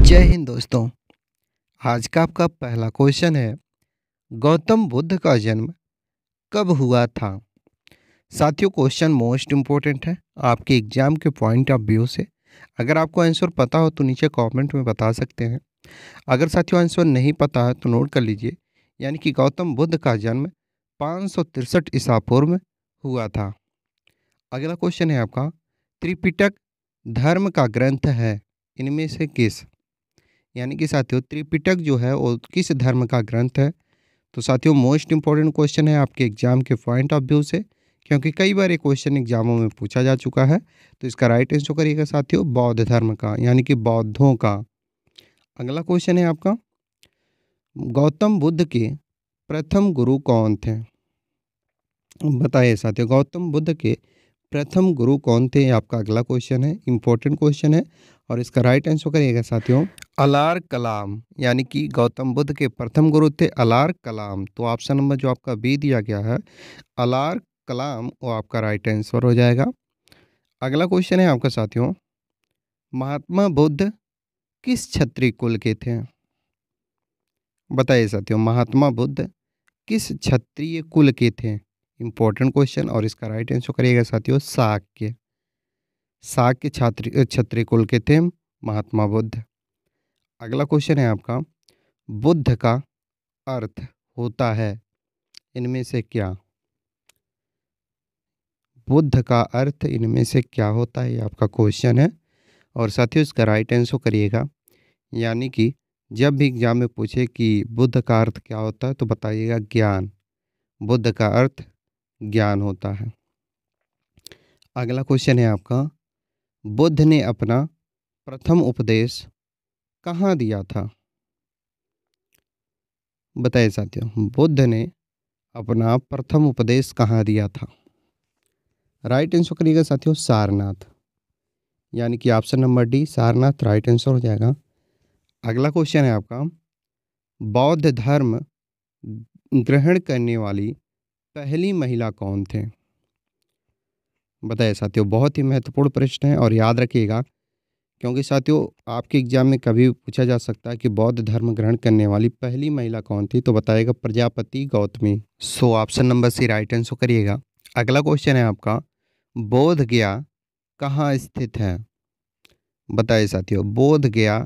जय हिंद दोस्तों। आज का आपका पहला क्वेश्चन है, गौतम बुद्ध का जन्म कब हुआ था। साथियों, क्वेश्चन मोस्ट इम्पोर्टेंट है आपके एग्जाम के पॉइंट ऑफ व्यू से। अगर आपको आंसर पता हो तो नीचे कमेंट में बता सकते हैं। अगर साथियों आंसर नहीं पता है तो नोट कर लीजिए। यानी कि गौतम बुद्ध का जन्म 563 ईसा पूर्व में हुआ था। अगला क्वेश्चन है आपका, त्रिपिटक धर्म का ग्रंथ है इनमें से किस। यानी कि साथियों त्रिपिटक जो है वो किस धर्म का ग्रंथ है। तो साथियों मोस्ट इंपॉर्टेंट क्वेश्चन है आपके एग्जाम के पॉइंट ऑफ व्यू से, क्योंकि कई बार ये क्वेश्चन एग्जामों में पूछा जा चुका है। तो इसका राइट आंसर करिएगा साथियों बौद्ध धर्म का, यानी कि बौद्धों का। अगला क्वेश्चन है आपका, गौतम बुद्ध के प्रथम गुरु कौन थे। बताइए साथियों, गौतम बुद्ध के प्रथम गुरु कौन थे। आपका अगला क्वेश्चन है, इंपॉर्टेंट क्वेश्चन है। और इसका राइट आंसर करिएगा साथियों अलार कलाम। यानी कि गौतम बुद्ध के प्रथम गुरु थे अलार कलाम। तो ऑप्शन नंबर जो आपका बी दिया गया है अलार कलाम, वो आपका राइट आंसर हो जाएगा। अगला क्वेश्चन है आपका साथियों, महात्मा बुद्ध किस क्षत्रिय कुल के थे। बताइए साथियों, महात्मा बुद्ध किस क्षत्रिय कुल के थे। Important question. और इसका राइट आंसर करिएगा साथियों शाक्य। शाक्य क्षत्रिय कुल के थे महात्मा बुद्ध। अगला क्वेश्चन है आपका, बुद्ध का अर्थ होता है इनमें से क्या। बुद्ध का अर्थ इनमें से क्या होता है, ये आपका क्वेश्चन है। और साथियों इसका राइट आंसर करिएगा। यानी कि जब भी एग्जाम में पूछे कि बुद्ध का अर्थ क्या होता है तो बताइएगा ज्ञान। बुद्ध का अर्थ ज्ञान होता है। अगला क्वेश्चन है आपका, बुद्ध ने अपना प्रथम उपदेश कहाँ दिया था। बताइए साथियों, बुद्ध ने अपना प्रथम उपदेश कहाँ दिया था। राइट आंसर करिएगा साथियों सारनाथ। यानी कि option number D Sarnath right answer हो जाएगा। अगला क्वेश्चन है आपका, बौद्ध धर्म ग्रहण करने वाली पहली महिला कौन थे। बताइए साथियों, बहुत ही महत्वपूर्ण प्रश्न है और याद रखिएगा, क्योंकि साथियों आपके एग्जाम में कभी भी पूछा जा सकता है कि बौद्ध धर्म ग्रहण करने वाली पहली महिला कौन थी। तो बताइएगा Prajapati Gautami. So option number C right answer करिएगा। अगला क्वेश्चन है आपका, बोध गया कहाँ स्थित है। बताइए साथियों, बोध गया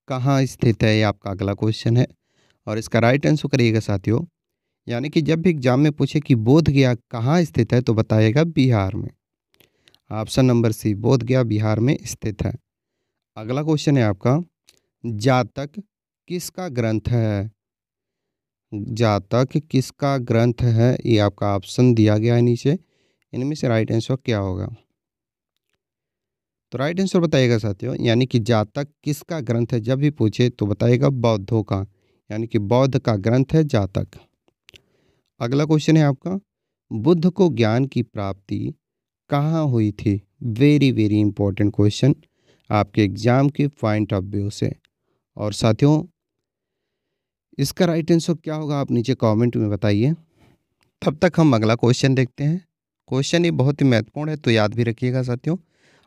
कहाँ स्थित है, ये आपका अगला क्वेश्चन है। और इसका राइट आंसर करिएगा साथियों। यानी कि जब भी एग्जाम में पूछे कि बोध गया कहाँ स्थित है तो बताइएगा बिहार में। ऑप्शन नंबर सी बोध गया बिहार में स्थित है। अगला क्वेश्चन है आपका, जातक किसका ग्रंथ है। जातक किसका ग्रंथ है, ये आपका ऑप्शन दिया गया है नीचे। इनमें से राइट आंसर क्या होगा। तो राइट आंसर बताइएगा साथियों, यानी कि जातक किसका ग्रंथ है जब भी पूछे तो बताइएगा बौद्धों का। यानी कि बौद्ध का ग्रंथ है जातक। अगला क्वेश्चन है आपका, बुद्ध को ज्ञान की प्राप्ति कहाँ हुई थी। वेरी वेरी इंपॉर्टेंट क्वेश्चन आपके एग्जाम के पॉइंट ऑफ व्यू से। और साथियों इसका राइट आंसर क्या होगा आप नीचे कमेंट में बताइए। तब तक हम अगला क्वेश्चन देखते हैं। क्वेश्चन ये बहुत ही महत्वपूर्ण है तो याद भी रखिएगा साथियों।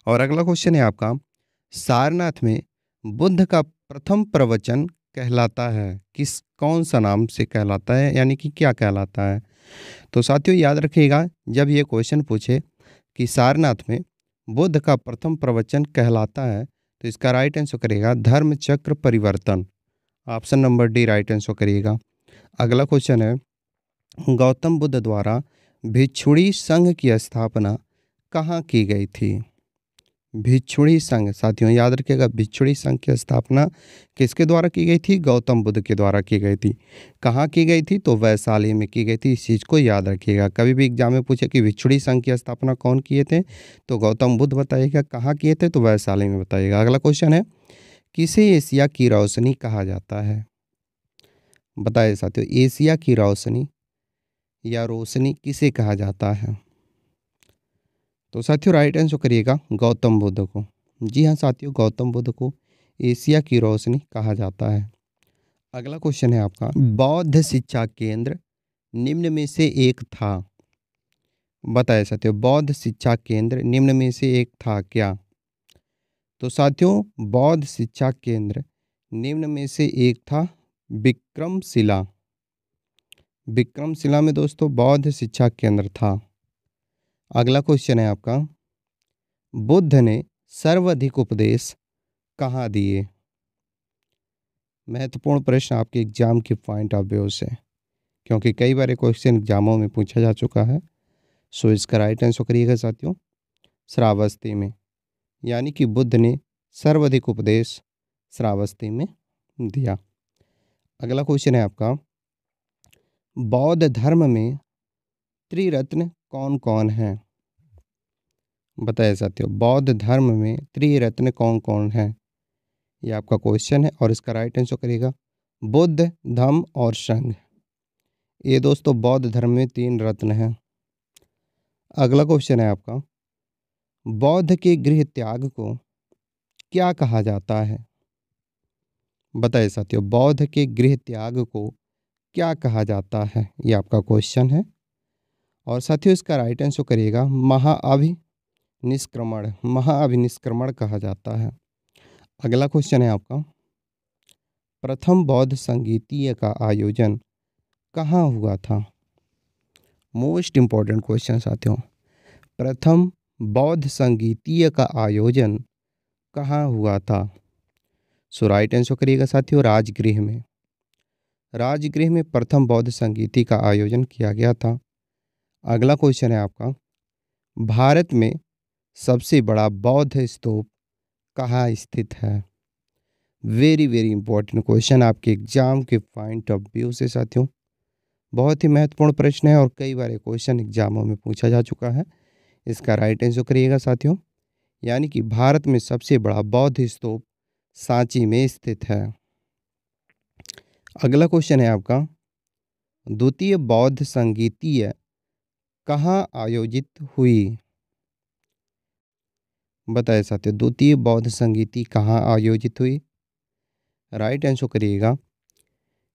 और अगला क्वेश्चन है आपका, सारनाथ में बुद्ध का प्रथम प्रवचन कहलाता है किस, कौन सा नाम से कहलाता है, यानी कि क्या कहलाता है। तो साथियों याद रखिएगा, जब ये क्वेश्चन पूछे कि सारनाथ में बुद्ध का प्रथम प्रवचन कहलाता है तो इसका राइट आंसर करिएगा धर्म चक्र परिवर्तन। Option number D right answer करिएगा। अगला क्वेश्चन है, गौतम बुद्ध द्वारा भिक्षुणी संघ की स्थापना कहाँ की गई थी। भिक्षुणी संघ, साथियों याद रखिएगा भिक्षुणी संघ की स्थापना किसके द्वारा की गई थी, गौतम बुद्ध के द्वारा की गई थी। कहाँ की गई थी, तो वैशाली में की गई थी। इस चीज़ को याद रखिएगा। कभी भी एग्जाम में पूछे कि भिक्षुणी संघ की स्थापना कौन किए थे तो गौतम बुद्ध बताइएगा, कहाँ किए थे तो वैशाली में बताइएगा। अगला क्वेश्चन है, किसे एशिया की रोशनी कहा जाता है। बताइए साथियों, एशिया की रोशनी या रोशनी किसे कहा जाता है। तो साथियों राइट आंसर करिएगा गौतम बुद्ध को। जी हाँ साथियों, गौतम बुद्ध को एशिया की रोशनी कहा जाता है। अगला क्वेश्चन है आपका, बौद्ध शिक्षा केंद्र निम्न में से एक था। बताइए साथियों, बौद्ध शिक्षा केंद्र निम्न में से एक था क्या। तो साथियों बौद्ध शिक्षा केंद्र निम्न में से एक था विक्रमशिला। विक्रमशिला में दोस्तों बौद्ध शिक्षा केंद्र था। अगला क्वेश्चन है आपका, बुद्ध ने सर्वाधिक उपदेश कहाँ दिए? महत्वपूर्ण प्रश्न आपके एग्जाम के पॉइंट ऑफ व्यू से, क्योंकि कई बार क्वेश्चन एग्जामों में पूछा जा चुका है। सो इसका राइट आंसर करिएगा साथियों, श्रावस्ती में। यानी कि बुद्ध ने सर्वाधिक उपदेश श्रावस्ती में दिया। अगला क्वेश्चन है आपका, बौद्ध धर्म में त्रिरत्न कौन कौन है? बताइए साथियों, बौद्ध धर्म में त्रिरत्न कौन कौन है? ये आपका क्वेश्चन है और इसका राइट आंसर करिएगा बुद्ध, धम्म और संघ। ये दोस्तों बौद्ध धर्म में 3 रत्न हैं। अगला क्वेश्चन है आपका, बौद्ध के गृह त्याग को क्या कहा जाता है? बताइए साथियों, बौद्ध के गृह त्याग को क्या कहा जाता है? ये आपका क्वेश्चन है और साथियों इसका राइट आंसर करिएगा महाअभिनिष्क्रमण। महाअभिनिष्क्रमण कहा जाता है। अगला क्वेश्चन है आपका, प्रथम बौद्ध संगीतीय का आयोजन कहाँ हुआ था? मोस्ट इंपॉर्टेंट क्वेश्चन साथियों, प्रथम बौद्ध संगीतीय का आयोजन कहाँ हुआ था? सो राइट आंसर करिएगा साथियों राजगृह में। राजगृह में प्रथम बौद्ध संगीति का आयोजन किया गया था। अगला क्वेश्चन है आपका, भारत में सबसे बड़ा बौद्ध स्तूप कहाँ स्थित है? वेरी वेरी इंपॉर्टेंट क्वेश्चन आपके एग्जाम के पॉइंट ऑफ व्यू से साथियों, बहुत ही महत्वपूर्ण प्रश्न है और कई बार क्वेश्चन एग्जामों में पूछा जा चुका है। इसका राइट आंसर करिएगा साथियों, यानी कि भारत में सबसे बड़ा बौद्ध स्तूप सांची में स्थित है। अगला क्वेश्चन है आपका, द्वितीय बौद्ध संगीतीय कहाँ आयोजित हुई? बताइए साथियों, द्वितीय बौद्ध संगीति कहाँ आयोजित हुई? राइट आंसर करिएगा,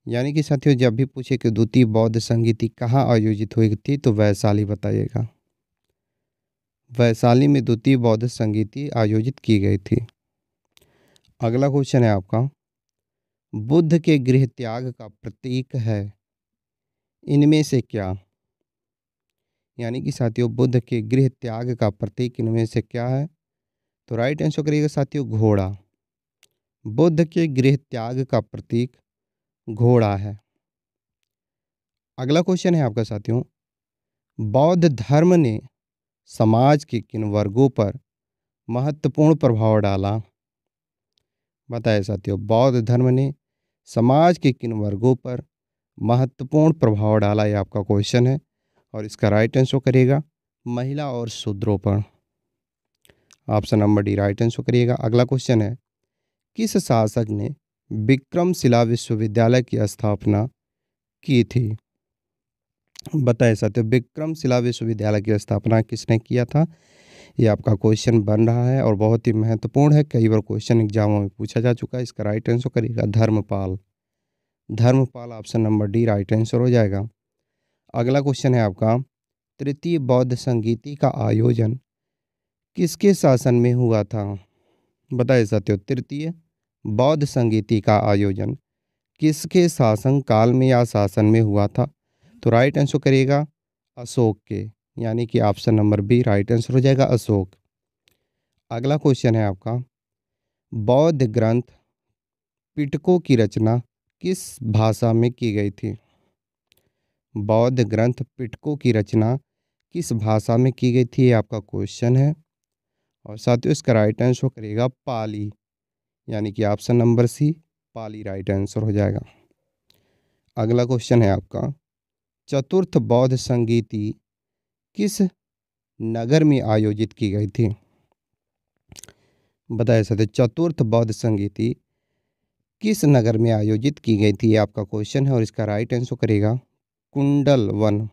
यानी कि साथियों जब भी पूछे कि द्वितीय बौद्ध संगीति कहाँ आयोजित हुई थी तो वैशाली बताइएगा। वैशाली में द्वितीय बौद्ध संगीति आयोजित की गई थी। अगला क्वेश्चन है आपका, बुद्ध के गृह त्याग का प्रतीक है इनमें से क्या? यानी कि साथियों बुद्ध के गृह त्याग का प्रतीक इनमें से क्या है? तो राइट आंसर करिएगा साथियों घोड़ा। बुद्ध के गृह त्याग का प्रतीक घोड़ा है। अगला क्वेश्चन है आपका साथियों, बौद्ध धर्म ने समाज के किन वर्गों पर महत्वपूर्ण प्रभाव डाला? बताइए साथियों, बौद्ध धर्म ने समाज के किन वर्गों पर महत्वपूर्ण प्रभाव डाला? ये आपका क्वेश्चन है और इसका राइट आंसर करिएगा महिला और शूद्रों पर। Option number D right answer करिएगा। अगला क्वेश्चन है, किस शासक ने विक्रमशिला विश्वविद्यालय की स्थापना की थी? बताइए साथियों, विक्रमशिला विश्वविद्यालय की स्थापना किसने किया था? ये आपका क्वेश्चन बन रहा है और बहुत ही महत्वपूर्ण है, कई बार क्वेश्चन एग्जामों में पूछा जा चुका है। इसका राइट आंसर करिएगा Dharmapal. Dharmapal option number D right answer हो जाएगा। अगला क्वेश्चन है आपका, तृतीय बौद्ध संगीति का आयोजन किसके शासन में हुआ था? बताइए साथियों, तृतीय बौद्ध संगीति का आयोजन किसके शासन काल में या शासन में हुआ था? तो राइट आंसर करिएगा अशोक के, यानी कि option number B right answer हो जाएगा अशोक। अगला क्वेश्चन है आपका, बौद्ध ग्रंथ पिटकों की रचना किस भाषा में की गई थी? बौद्ध ग्रंथ पिटकों की रचना किस भाषा में की गई थी? ये आपका क्वेश्चन है और साथियों इसका राइट आंसर करिएगा पाली, यानी कि ऑप्शन नंबर सी पाली राइट आंसर हो जाएगा। अगला क्वेश्चन है आपका, चतुर्थ बौद्ध संगीति किस नगर में आयोजित की गई थी? बताइए साथियों, चतुर्थ बौद्ध संगीति किस नगर में आयोजित की गई थी? ये आपका क्वेश्चन है और इसका राइट आंसर करिएगा Kundalvan.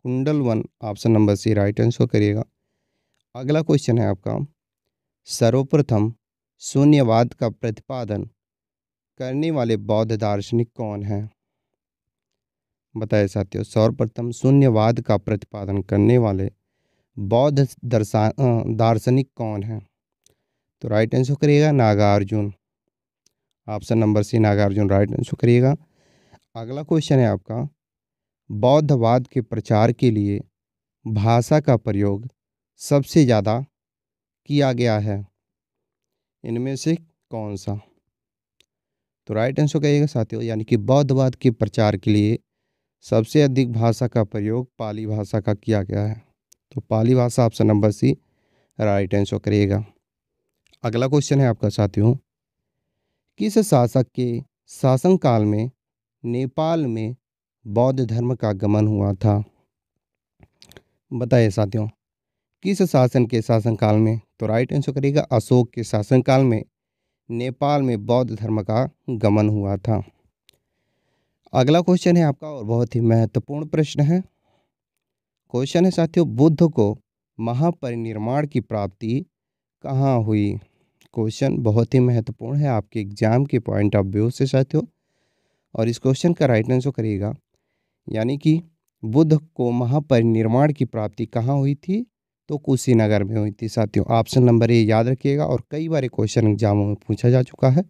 Kundalvan option number C right answer करिएगा। अगला क्वेश्चन है आपका, सर्वप्रथम शून्यवाद का प्रतिपादन करने वाले बौद्ध दार्शनिक कौन हैं? बताइए साथियों, सर्वप्रथम शून्यवाद का प्रतिपादन करने वाले बौद्ध दार्शनिक कौन हैं? तो राइट आंसर करिएगा Nagarjuna. Option number C Nagarjuna right answer करिएगा। अगला क्वेश्चन है आपका, बौद्धवाद के प्रचार के लिए भाषा का प्रयोग सबसे ज़्यादा किया गया है, इनमें से कौन सा? तो राइट आंसर करिएगा साथियों, यानी कि बौद्धवाद के प्रचार के लिए सबसे अधिक भाषा का प्रयोग पाली भाषा का किया गया है। तो पाली भाषा option number C right answer करिएगा। अगला क्वेश्चन है आपका साथियों, किस शासक के शासनकाल में नेपाल में बौद्ध धर्म का आगमन हुआ था? बताइए साथियों, किस शासन के शासनकाल में? तो राइट आंसर करिएगा, अशोक के शासनकाल में नेपाल में बौद्ध धर्म का गमन हुआ था। अगला क्वेश्चन है आपका और बहुत ही महत्वपूर्ण प्रश्न है। क्वेश्चन है साथियों, बुद्ध को महापरिनिर्वाण की प्राप्ति कहाँ हुई? क्वेश्चन बहुत ही महत्वपूर्ण है आपके एग्जाम के पॉइंट ऑफ व्यू से साथियों, और इस क्वेश्चन का राइट आंसर करिएगा, यानी कि बुद्ध को महापरिनिर्वाण की प्राप्ति कहाँ हुई थी? तो कुशीनगर में हुई थी साथियों। ऑप्शन नंबर ए याद रखिएगा, और कई बार क्वेश्चन एग्जामों में पूछा जा चुका है,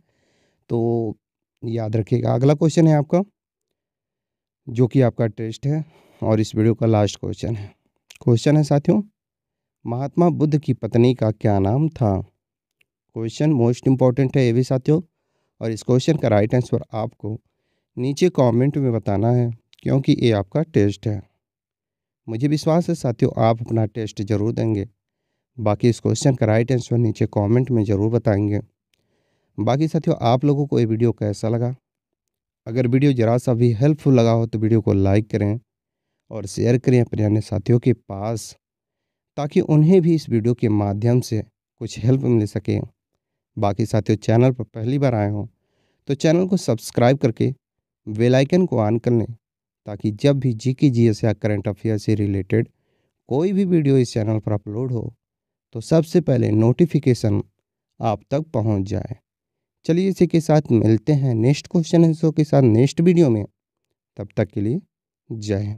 तो याद रखिएगा। अगला क्वेश्चन है आपका, जो कि आपका टेस्ट है और इस वीडियो का लास्ट क्वेश्चन है। क्वेश्चन है साथियों, महात्मा बुद्ध की पत्नी का क्या नाम था? क्वेश्चन मोस्ट इंपॉर्टेंट है ये भी साथियों, और इस क्वेश्चन का राइट आंसर आपको नीचे कमेंट में बताना है, क्योंकि ये आपका टेस्ट है। मुझे विश्वास है साथियों आप अपना टेस्ट जरूर देंगे। बाकी इस क्वेश्चन का राइट आंसर नीचे कमेंट में ज़रूर बताएंगे। बाकी साथियों आप लोगों को ये वीडियो कैसा लगा? अगर वीडियो ज़रा सा भी हेल्पफुल लगा हो तो वीडियो को लाइक करें और शेयर करें अपने अन्य साथियों के पास, ताकि उन्हें भी इस वीडियो के माध्यम से कुछ हेल्प मिल सके। बाकी साथियों चैनल पर पहली बार आए हों तो चैनल को सब्सक्राइब करके बेल आइकन को ऑन कर लें, ताकि जब भी जीके जीएस या करंट अफेयर से रिलेटेड कोई भी वीडियो इस चैनल पर अपलोड हो तो सबसे पहले नोटिफिकेशन आप तक पहुंच जाए। चलिए इसी के साथ मिलते हैं नेक्स्ट क्वेश्चन आंसर के साथ नेक्स्ट वीडियो में। तब तक के लिए जय हिंद।